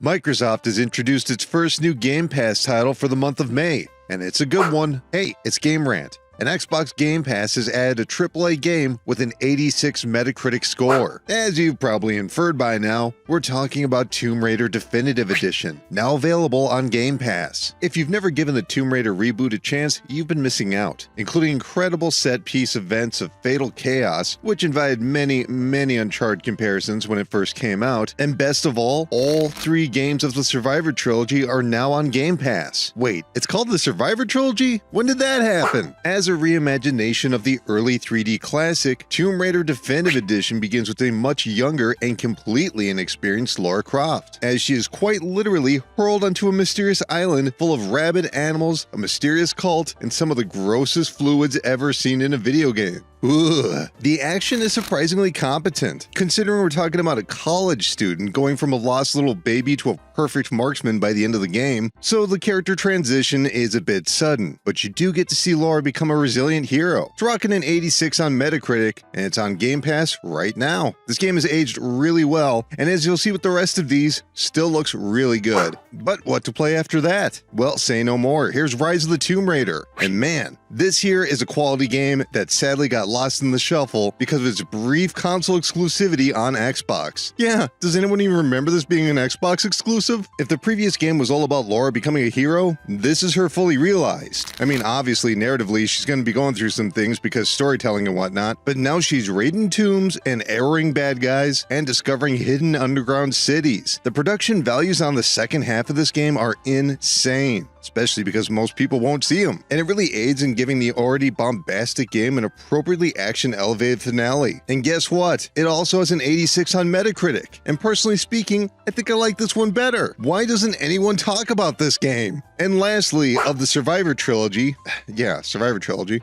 Microsoft has introduced its first new Game Pass title for the month of May, and it's a good one. Hey, it's Game Rant. And Xbox Game Pass has added a AAA game with an 86 Metacritic score. As you've probably inferred by now, we're talking about Tomb Raider Definitive Edition, now available on Game Pass. If you've never given the Tomb Raider reboot a chance, you've been missing out, including incredible set-piece events of Fatal Chaos, which invited many Uncharted comparisons when it first came out, and best of all 3 games of the Survivor Trilogy are now on Game Pass. Wait, it's called the Survivor Trilogy? When did that happen? As a reimagination of the early 3D classic, Tomb Raider Definitive Edition begins with a much younger and completely inexperienced Lara Croft, as she is quite literally hurled onto a mysterious island full of rabid animals, a mysterious cult, and some of the grossest fluids ever seen in a video game. Ugh. The action is surprisingly competent, considering we're talking about a college student going from a lost little baby to a perfect marksman by the end of the game, so the character transition is a bit sudden, but you do get to see Lara become a resilient hero. It's rocking an 86 on Metacritic, and it's on Game Pass right now. This game has aged really well, and as you'll see with the rest of these, still looks really good. But what to play after that? Well, say no more. Here's Rise of the Tomb Raider, and man, this here is a quality game that sadly got lost in the shuffle because of its brief console exclusivity on Xbox. Yeah, does anyone even remember this being an Xbox exclusive? If the previous game was all about Lara becoming a hero, this is her fully realized. I mean, obviously, narratively, she's going to be going through some things because storytelling and whatnot, but now she's raiding tombs and arrowing bad guys and discovering hidden underground cities. The production values on the second half of this game are insane, especially because most people won't see them, and it really aids in giving the already bombastic game an appropriately action-elevated finale. And guess what? It also has an 86 on Metacritic, and personally speaking, I think I like this one better. Why doesn't anyone talk about this game? And lastly, of the Survivor Trilogy,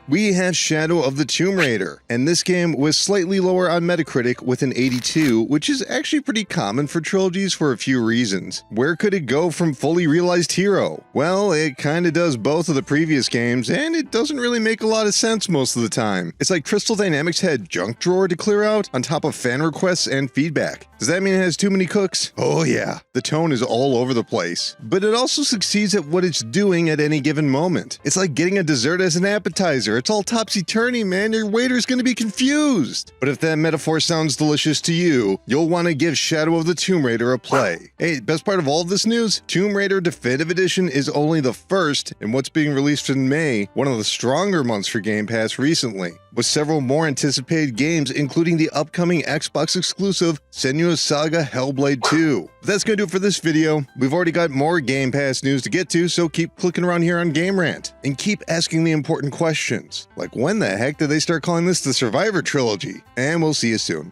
we have Shadow of the Tomb Raider, and this game was slightly lower on Metacritic with an 82, which is actually pretty common for trilogies for a few reasons. Where could it go from fully realized hero? Well, it kinda does both of the previous games, and it doesn't really make a lot of sense most of the time. It's like Crystal Dynamics had junk drawer to clear out on top of fan requests and feedback. Does that mean it has too many cooks? Oh yeah, the tone is all over the place. But it also succeeds at what it's doing at any given moment. It's like getting a dessert as an appetizer. It's all topsy-turvy, man. Your waiter's gonna be confused. But if that metaphor sounds delicious to you, you'll want to give Shadow of the Tomb Raider a play. Hey, best part of all of this news? Tomb Raider Definitive Edition is only the first in what's being released in May, one of the stronger months for Game Pass recently, with several more anticipated games, including the upcoming Xbox exclusive Senua's Saga Hellblade 2. But that's gonna do it for this video. We've already got more Game Pass news to get to, so keep clicking around here on Game Rant, and keep asking the important questions, like when the heck did they start calling this the Survivor Trilogy? And we'll see you soon.